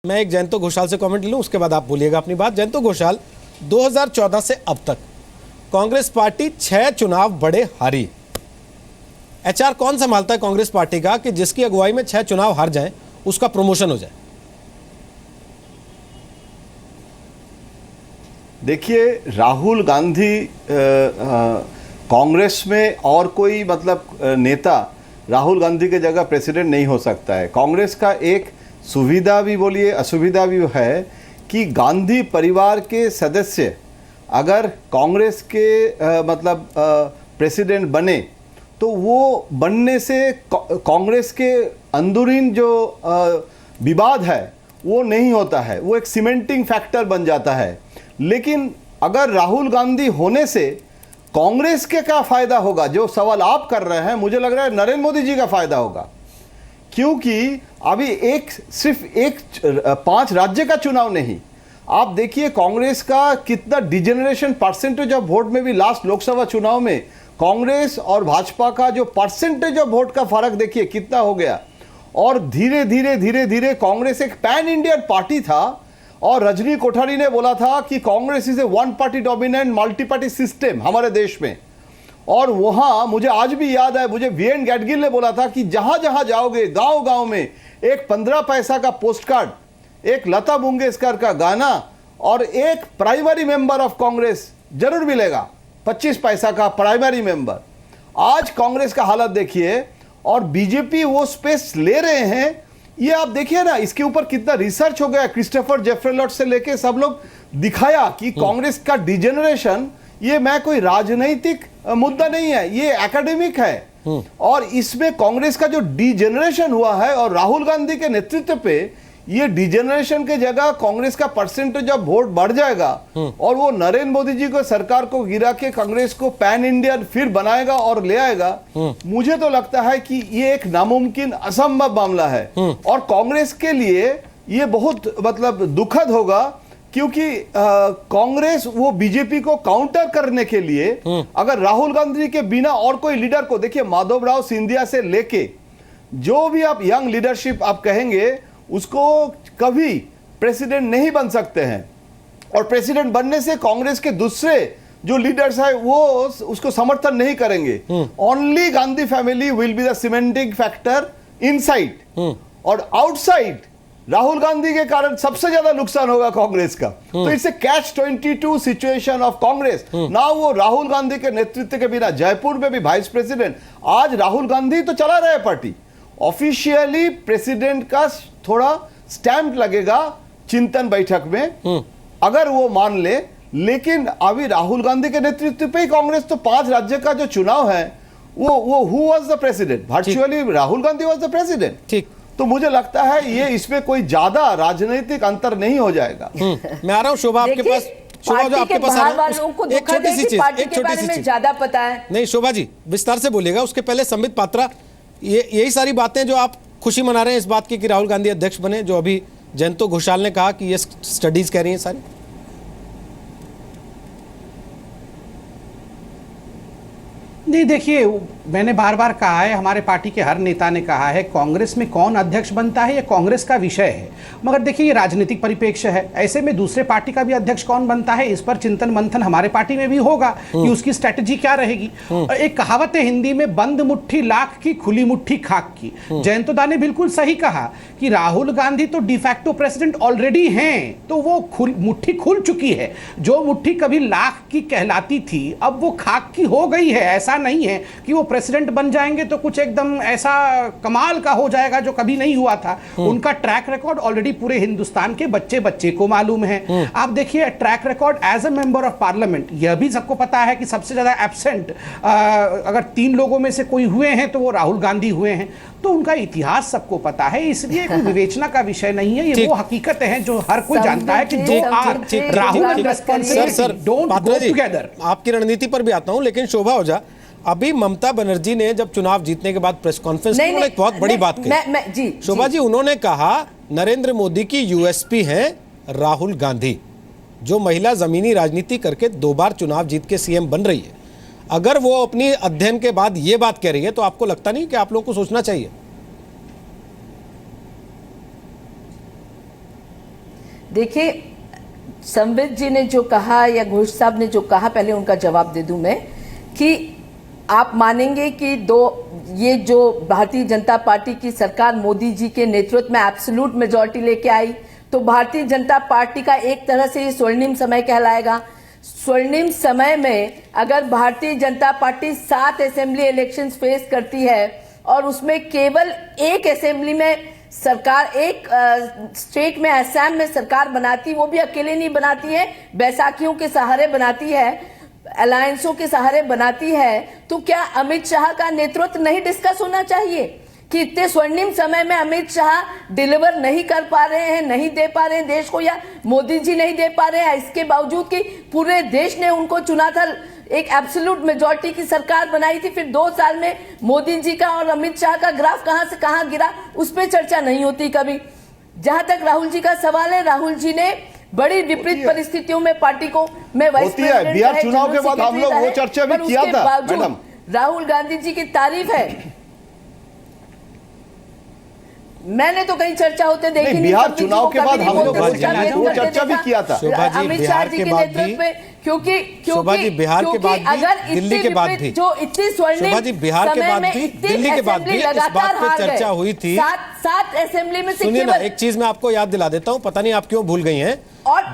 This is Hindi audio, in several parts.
मैं एक जयंतो घोषाल से कमेंट लूं, उसके बाद आप बोलिएगा अपनी बात। जयंतो घोषाल, 2014 से अब तक कांग्रेस पार्टी 6 चुनाव बड़े हारी। एचआर कौन संभालता है कांग्रेस पार्टी का कि जिसकी अगुवाई में 6 चुनाव हार जाएं, उसका प्रमोशन हो जाए? देखिए, राहुल गांधी कांग्रेस में और कोई नेता राहुल गांधी की जगह प्रेसिडेंट नहीं हो सकता है। कांग्रेस का एक सुविधा भी बोलिए असुविधा भी है कि गांधी परिवार के सदस्य अगर कांग्रेस के प्रेसिडेंट बने तो वो बनने से कांग्रेस के अंदरूनी जो विवाद है वो नहीं होता है, वो एक सीमेंटिंग फैक्टर बन जाता है। लेकिन अगर राहुल गांधी होने से कांग्रेस के क्या फायदा होगा, जो सवाल आप कर रहे हैं, मुझे लग रहा है नरेंद्र मोदी जी का फायदा होगा। क्योंकि अभी सिर्फ 5 राज्य का चुनाव नहीं, आप देखिए कांग्रेस का कितना डिजेनरेशन परसेंटेज ऑफ वोट में भी लास्ट लोकसभा चुनाव में कांग्रेस और भाजपा का जो परसेंटेज ऑफ वोट का फर्क देखिए कितना हो गया। और धीरे धीरे कांग्रेस एक पैन इंडियन पार्टी था और रजनी कोठारी ने बोला था कि Congress is a one party dominant multi party system हमारे देश में। और वहां मुझे आज भी याद है, मुझे वीएन गैडगिल ने बोला था कि जहां जहां जाओगे गांव गांव में एक 15 पैसा का पोस्ट कार्ड, एक लता मंगेशकर का गाना और एक प्राइमरी मेंबर ऑफ कांग्रेस जरूर मिलेगा, 25 पैसा का प्राइमरी मेंबर। आज कांग्रेस का हालत देखिए और बीजेपी वो स्पेस ले रहे हैं। ये आप देखिए ना, इसके ऊपर कितना रिसर्च हो गया, क्रिस्टोफर जेफरेलॉट से लेके सब लोग दिखाया कि कांग्रेस का डिजेनरेशन ये मैं कोई राजनीतिक मुद्दा नहीं है, ये एकेडमिक है। और इसमें कांग्रेस का जो डिजेनरेशन हुआ है और राहुल गांधी के नेतृत्व पे ये डिजेनरेशन के जगह कांग्रेस का परसेंटेज ऑफ वोट बढ़ जाएगा और वो नरेंद्र मोदी जी को सरकार को गिरा के कांग्रेस को पैन इंडियन फिर बनाएगा और ले आएगा। मुझे तो लगता है कि ये एक नामुमकिन असंभव मामला है और कांग्रेस के लिए ये बहुत दुखद होगा, क्योंकि कांग्रेस वो बीजेपी को काउंटर करने के लिए अगर राहुल गांधी के बिना और कोई लीडर को, देखिए माधवराव सिंधिया से लेके जो भी आप यंग लीडरशिप आप कहेंगे उसको कभी प्रेसिडेंट नहीं बन सकते हैं। और प्रेसिडेंट बनने से कांग्रेस के दूसरे जो लीडर्स है वो उसको समर्थन नहीं करेंगे। Only Gandhi family will be the cementing factor inside और आउटसाइड राहुल गांधी के कारण सबसे ज्यादा नुकसान होगा कांग्रेस का। तो it's a catch 22 situation of Congress. ना वो राहुल गांधी के नेतृत्व के बिना, जयपुर में भी वाइस प्रेसिडेंट, आज राहुल गांधी तो चला रहे पार्टी, ऑफिशियली प्रेसिडेंट का थोड़ा स्टैंप लगेगा चिंतन बैठक में अगर वो मान ले। लेकिन अभी राहुल गांधी के नेतृत्व पे ही कांग्रेस तो 5 राज्य का जो चुनाव है वो who was the president, virtually Rahul Gandhi was the president. ठीक, तो मुझे लगता है ये इसमें कोई ज्यादा राजनीतिक अंतर नहीं हो जाएगा। मैं आ रहा हूं शोभा आपके पास। शोभा जो आपके पास एक छोटी सी चीज ज्यादा पता है नहीं। शोभा जी विस्तार से बोलिएगा, उसके पहले संबित पात्रा, यही सारी बातें जो आप खुशी मना रहे हैं इस बात की कि राहुल गांधी अध्यक्ष बने, जो अभी जयंतो घोषाल ने कहा कि ये स्टडीज कह रही हैं सारी। नहीं, देखिए मैंने बार बार कहा है, हमारे पार्टी के हर नेता ने कहा है, कांग्रेस में कौन अध्यक्ष बनता है ये कांग्रेस का विषय है। मगर देखिए ये राजनीतिक परिप्रेक्ष्य है, ऐसे में दूसरे पार्टी का भी अध्यक्ष कौन बनता है इस पर चिंतन मंथन हमारे पार्टी में भी होगा कि उसकी स्ट्रेटेजी क्या रहेगी। एक कहावत है हिंदी में, बंद मुट्ठी लाख की खुली मुट्ठी खाक की। जयंतो दा ने बिल्कुल सही कहा कि राहुल गांधी तो डिफैक्टो प्रेसिडेंट ऑलरेडी हैं, तो वो मुट्ठी खुल चुकी है। जो मुट्ठी कभी लाख की कहलाती थी अब वो खाक की हो गई है। ऐसा नहीं है कि वो प्रेसिडेंट बन जाएंगे तो कुछ एकदम ऐसा कमाल का हो जाएगा जो कभी नहीं हुआ था। उनका ट्रैक रिकॉर्ड ऑलरेडी पूरे हिंदुस्तान के बच्चे बच्चे को मालूम है। आप देखिए track record as a member of parliament, यह भी सबको पता है कि सबसे ज्यादा एब्सेंट अगर 3 लोगों में से कोई हुए हैं तो वो राहुल गांधी हुए हैं। तो उनका इतिहास सबको पता है, इसलिए कोई विवेचना का विषय नहीं है। ये वो हकीकत है जो हर कोई जानता है कि जो राहुल आपकी रणनीति पर भी आता हूं, लेकिन शोभा ओझा, अभी ममता बनर्जी ने जब चुनाव जीतने के बाद प्रेस कॉन्फ्रेंस में एक बहुत बड़ी बात कही। शोभा जी, उन्होंने कहा नरेंद्र मोदी की यूएसपी है राहुल गांधी, जो महिला जमीनी राजनीति करके 2 बार चुनाव जीत के सीएम बन रही है। अगर वो अपनी अध्ययन के बाद ये बात कह रही है तो आपको लगता नहीं कि आप लोगों को सोचना चाहिए? देखिए, संबित जी ने जो कहा या घोष साहब ने जो कहा, पहले उनका जवाब दे दूं मैं कि आप मानेंगे कि ये जो भारतीय जनता पार्टी की सरकार मोदी जी के नेतृत्व में एब्सोल्यूट मेजॉरिटी लेके आई, तो भारतीय जनता पार्टी का एक तरह से ये स्वर्णिम समय कहलाएगा। स्वर्णिम समय में अगर Bharatiya Janata party 7 assembly elections face करती है और उसमें केवल एक असेंबली में सरकार, एक स्टेट में असम में सरकार बनाती, वो भी अकेले नहीं बनाती है, बैसाखियों के सहारे बनाती है, अलायंसों के सहारे बनाती है, तो क्या अमित शाह का नेतृत्व नहीं डिस्कस होना चाहिए कि इतने स्वर्णिम समय में अमित शाह डिलीवर नहीं कर पा रहे हैं, नहीं दे पा रहे हैं देश को, या मोदी जी नहीं दे पा रहे हैं, इसके बावजूद कि पूरे देश ने उनको चुना था, एक एब्सोल्यूट मेजॉरिटी की सरकार बनाई थी, फिर 2 साल में मोदी जी का और अमित शाह का ग्राफ कहां से कहां गिरा, उस पर चर्चा नहीं होती कभी। जहां तक राहुल जी का सवाल है, राहुल जी ने बड़ी विपरीत परिस्थितियों में पार्टी को, मैं वाइस प्रेसिडेंट बिहार चुनाव के बाद हम लोग वो चर्चा भी किया था मैडम, राहुल गांधी जी की तारीफ है। मैंने तो कहीं चर्चा होते देखी नहीं। बिहार चुनाव के बाद हम लोग वो चर्चा भी किया था अमित शाह जी के नेतृत्व में, क्योंकि बिहार के बाद भी, दिल्ली के बाद भी, जो इतनी स्वर्णिम बिहार के बाद भी, दिल्ली के बाद भी इस बात पे चर्चा हुई थी। 7 असेंबली में से सुनिए ना, एक चीज मैं आपको याद दिला देता हूं, पता नहीं आप क्यों भूल गई हैं।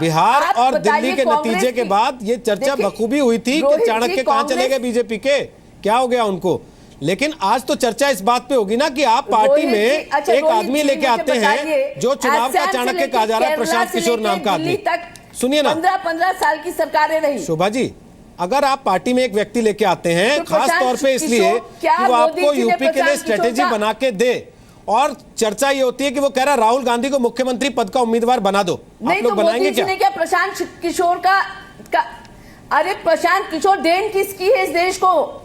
बिहार और दिल्ली के नतीजे के बाद ये चर्चा बखूबी हुई थी कि चाणक्य कहां चले गए बीजेपी के, क्या हो गया उनको। लेकिन आज तो चर्चा इस बात पे होगी ना कि आप पार्टी में एक आदमी लेके आते हैं जो चुनाव का चाणक्य कहा जा रहा है, प्रशांत किशोर नाम का आदमी। सुनिए ना, 15 साल की सरकारें रही। शोभा जी, अगर आप पार्टी में एक व्यक्ति लेके आते हैं, खास तौर पे इसलिए कि वो आपको यूपी के लिए स्ट्रेटेजी बना के दे, और चर्चा ये होती है कि वो कह रहा है राहुल गांधी को मुख्यमंत्री पद का उम्मीदवार बना दो, आप लोग बनाएंगे क्या? क्या प्रशांत किशोर का अरे प्रशांत किशोर देन किसकी है इस देश को?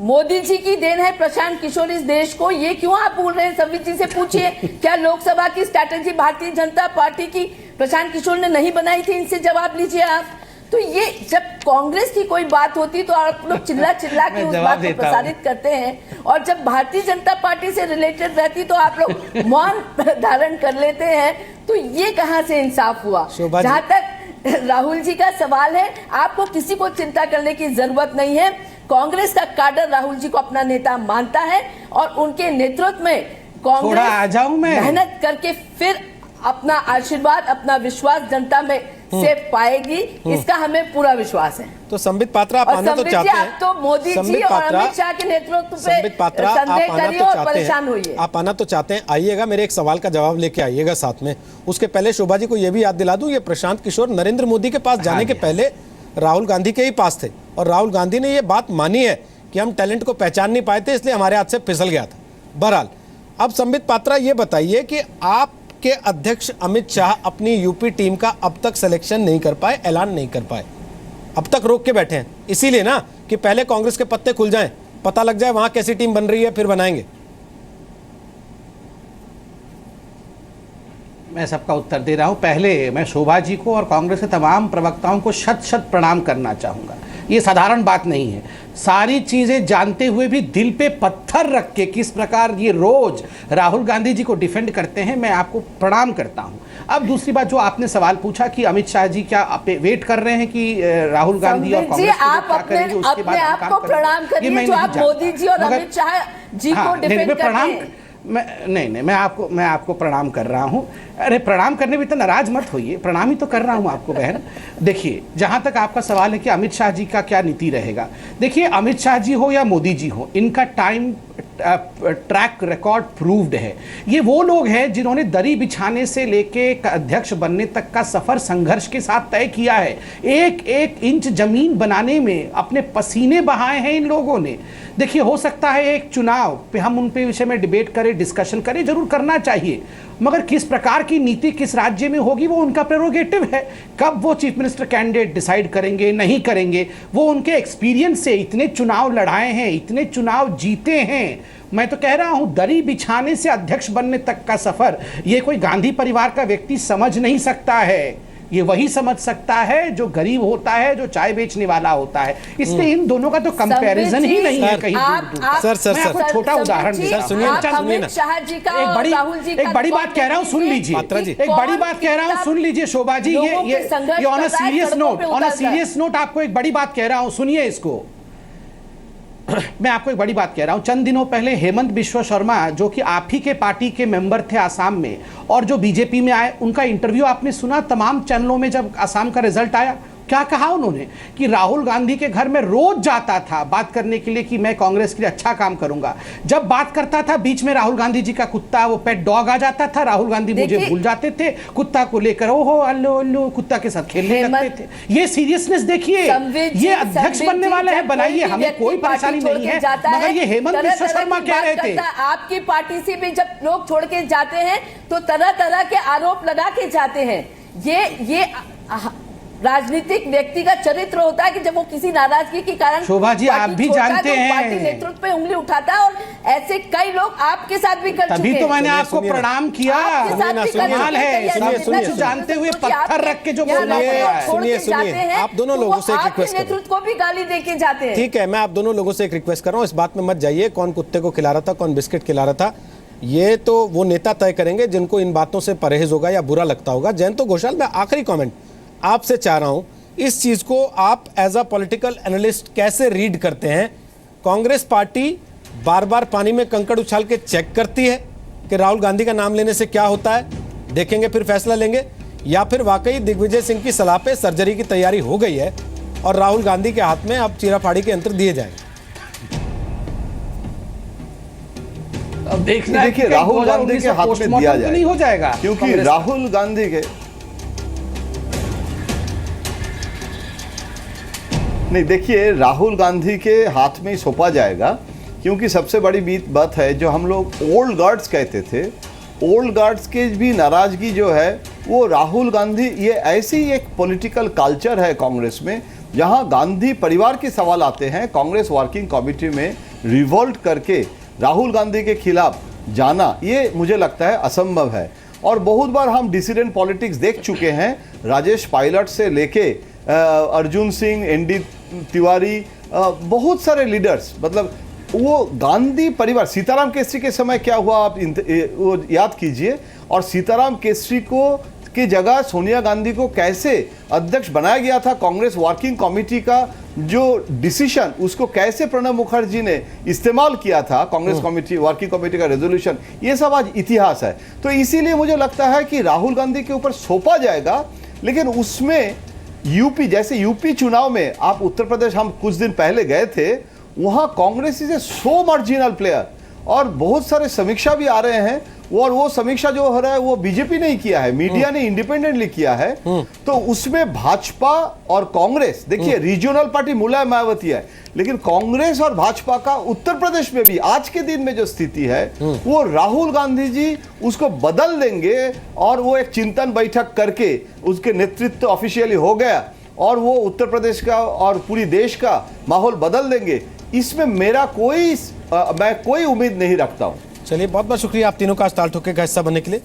मोदी जी की देन है प्रशांत किशोर इस देश को। ये क्यों आप बोल रहे हैं? संबित जी से पूछिए, क्या लोकसभा की स्ट्रैटेजी भारतीय जनता पार्टी की प्रशांत किशोर ने नहीं बनाई थी? इनसे जवाब लीजिए आप। तो ये जब कांग्रेस की कोई बात होती तो आप लोग चिल्ला चिल्ला के उस बात को प्रसारित करते हैं, और जब भारतीय जनता पार्टी से रिलेटेड रहती तो आप लोग मौन धारण कर लेते हैं। तो ये कहां से इंसाफ हुआ? जहां तक राहुल जी का सवाल है, आपको किसी को चिंता करने की जरूरत नहीं है। कांग्रेस का काडर राहुल जी को अपना नेता मानता है और उनके नेतृत्व में कांग्रेस मेहनत करके फिर अपना आशीर्वाद, अपना विश्वास जनता में से पाएगी, इसका हमें पूरा विश्वास है। तो संबित पात्रा आप आना तो चाहते हैं, आप तो मोदी जी और अमित शाह के नेतृत्व पे संबित पात्रा आप आना तो चाहते हैं, आइएगा, मेरे एक सवाल का जवाब लेके आइएगा साथ में। उसके पहले शोभा जी को यह भी याद दिला दूं, ये प्रशांत किशोर नरेंद्र मोदी के पास जाने के पहले राहुल गांधी के ही पास थे, और राहुल गांधी ने ये बात मानी है कि हम टैलेंट को पहचान नहीं पाए थे, इसलिए हमारे हाथ से फिसल गया था। बहरहाल, अब संबित पात्रा ये बताइए कि आपके अध्यक्ष अमित शाह अपनी यूपी टीम का अब तक सिलेक्शन नहीं कर पाए, ऐलान नहीं कर पाए, अब तक रोक के बैठे हैं, इसीलिए ना कि पहले कांग्रेस के पत्ते खुल जाएं, पता लग जाए वहां कैसी टीम बन रही है, फिर बनाएंगे। मैं सबका उत्तर दे रहा हूं। पहले मैं शोभा जी को और कांग्रेस के तमाम प्रवक्ताओं को शत शत प्रणाम करना चाहूंगा। ये साधारण बात नहीं है, सारी चीजें जानते हुए भी दिल पे पत्थर रख के किस प्रकार ये रोज राहुल गांधी जी को डिफेंड करते हैं, मैं आपको प्रणाम करता हूं। अब दूसरी बात, जो आपने सवाल पूछा कि अमित शाह जी क्या वेट कर रहे हैं कि राहुल गांधी और कांग्रेस क्या करेंगे उसके बाद आपको प्रणाम करिए, जो आप मोदी जी और अमित शाह जी को डिफेंड करते हैं। मैं आपको प्रणाम कर रहा हूं। अरे प्रणाम करने भी तो नाराज मत होइए, प्रणाम ही तो कर रहा हूं आपको बहन। देखिए, जहां तक आपका सवाल है कि अमित शाह जी का क्या नीति रहेगा, देखिए अमित शाह जी हो या मोदी जी हो, इनका टाइम ट्रैक रिकॉर्ड प्रूव्ड है। ये वो लोग हैं जिन्होंने दरी बिछाने से लेके अध्यक्ष बनने तक का सफर संघर्ष के साथ तय किया है। एक एक इंच जमीन बनाने में अपने पसीने बहाए हैं इन लोगों ने। देखिए, हो सकता है एक चुनाव पे हम उन पे विषय में डिबेट करें, डिस्कशन करें, जरूर करना चाहिए, मगर किस प्रकार की नीति किस राज्य में होगी वो उनका प्रेरोगेटिव है। कब वो चीफ मिनिस्टर कैंडिडेट डिसाइड करेंगे, नहीं करेंगे, वो उनके एक्सपीरियंस से इतने चुनाव लड़ाए हैं, इतने चुनाव जीते हैं। मैं तो कह रहा हूं, दरी बिछाने से अध्यक्ष बनने तक का सफर ये कोई गांधी परिवार का व्यक्ति समझ नहीं सकता है। ये वही समझ सकता है जो गरीब होता है, जो चाय बेचने वाला होता है। इसलिए इन दोनों का तो कंपैरिजन ही नहीं है कहीं दूर। सर मैं आपको छोटा उदाहरण देता हूं। एक बड़ी बात कह रहा हूं, सुन लीजिए। एक बड़ी बात कह रहा हूं, सुन लीजिए शोभा जी। ये ऑन अ सीरियस नोट आपको एक बड़ी बात कह रहा हूं, सुनिए इसको। मैं आपको एक बड़ी बात कह रहा हूं। चंद दिनों पहले हेमंत बिश्व शर्मा, जो कि आप ही के पार्टी के मेंबर थे आसाम में और जो बीजेपी में आए, उनका इंटरव्यू आपने सुना तमाम चैनलों में जब आसाम का रिजल्ट आया? क्या कहा उन्होंने कि राहुल गांधी के घर में रोज जाता था बात करने के लिए कि मैं कांग्रेस के लिए अच्छा काम करूंगा। जब बात करता था बीच में राहुल गांधी जी का कुत्ता, वो पेट डॉग आ जाता था, राहुल गांधी मुझे भूल जाते थे, कुत्ता को लेकर ओहो अल्लो अल्लो कुत्ता के साथ खेलने लगते थे। ये सीरियसनेस देखिए, ये अध्यक्ष बनने वाले हैं, बनाइए, हमें कोई परेशानी नहीं है। मगर ये हेमंत बिश्व शर्मा कह रहे थे आपकी पार्टी से भी जब लोग छोड़ के जाते हैं तो तरह तरह के आरोप लगा के जाते हैं। ये राजनीतिक व्यक्ति का चरित्र होता है कि जब वो किसी नाराजगी के कारण शोभा जी आप भी जानते हैं पार्टी नेतृत्व पे उंगली उठाता है, और ऐसे कई लोग आपके साथ भी कर चुके हैं। तभी तो मैंने आपको प्रणाम किया। कमाल है, सब जानते हुए पत्थर रख के जो बोलना पड़ा है। सुनिए, आप दोनों लोगों से एक रिक्वेस्ट कर रहा हूं। नेतृत्व को भी गाली देके जाते हैं। ठीक है, मैं आप दोनों लोगों से एक रिक्वेस्ट कर रहा हूं, इस बात में मत जाइए कौन कुत्ते को खिला रहा था, कौन बिस्किट खिला रहा था। ये तो वो नेता तय करेंगे जिनको इन बातों से परहेज होगा या बुरा लगता होगा। जयंत घोषाल, मैं आखिरी कमेंट आपसे चाह रहा हूं, इस चीज को आप एज अ पॉलिटिकल एनालिस्ट कैसे रीड करते हैं? कांग्रेस पार्टी बार बार पानी में कंकड़ उछाल के चेक करती है कि राहुल गांधी का नाम लेने से क्या होता है, देखेंगे फिर फैसला लेंगे, या फिर वाकई दिग्विजय सिंह की सलाह पे सर्जरी की तैयारी हो गई है और राहुल गांधी के हाथ में अब चीराफाड़ी के यंत्र दिए जाएंगे? अब देखना, देखिए राहुल गांधी के हाथ में दिया जाए नहीं हो जाएगा, क्योंकि राहुल गांधी के नहीं, देखिए राहुल गांधी के हाथ में ही सौंपा जाएगा, क्योंकि सबसे बड़ी बात है जो हम लोग ओल्ड गार्ड्स कहते थे, ओल्ड गार्ड्स की भी नाराजगी जो है वो राहुल गांधी, ये ऐसी एक पॉलिटिकल कल्चर है कांग्रेस में जहां गांधी परिवार के सवाल आते हैं। कांग्रेस वर्किंग कमेटी में रिवोल्ट करके राहुल गांधी के खिलाफ जाना, ये मुझे लगता है असंभव है। और बहुत बार हम डिसिडेंट पॉलिटिक्स देख चुके हैं, राजेश पायलट से लेके अर्जुन सिंह, एनडी तिवारी, बहुत सारे लीडर्स, मतलब वो गांधी परिवार, सीताराम केसरी के समय क्या हुआ आप वो याद कीजिए, और सीताराम केसरी को की जगह सोनिया गांधी को कैसे अध्यक्ष बनाया गया था। कांग्रेस वर्किंग कमेटी का जो डिसीजन, उसको कैसे प्रणब मुखर्जी ने इस्तेमाल किया था, कांग्रेस कमेटी वर्किंग कमेटी का रेजोल्यूशन, ये सब आज इतिहास है। तो इसीलिए मुझे लगता है कि राहुल गांधी के ऊपर सौंपा जाएगा, लेकिन उसमें यूपी, जैसे यूपी चुनाव में आप उत्तर प्रदेश, हम कुछ दिन पहले गए थे, वहां Congress is a so marginal player, और बहुत सारे समीक्षा भी आ रहे हैं, और वो समीक्षा जो हो रहा है वो बीजेपी ने ही किया है, मीडिया ने इंडिपेंडेंटली किया है। तो उसमें भाजपा और कांग्रेस, देखिए रीजनल पार्टी मुलायम मायावती है, लेकिन कांग्रेस और भाजपा का उत्तर प्रदेश में भी आज के दिन में जो स्थिति है वो राहुल गांधी जी उसको बदल देंगे, और वो एक चिंतन बैठक करके उसके नेतृत्व ऑफिशियली हो गया और वो उत्तर प्रदेश का और पूरी देश का माहौल बदल देंगे। इसमें मेरा मैं कोई उम्मीद नहीं रखता हूं। चलिए, बहुत बहुत शुक्रिया आप तीनों का आज ताल ठोके का हिस्सा बनने के लिए।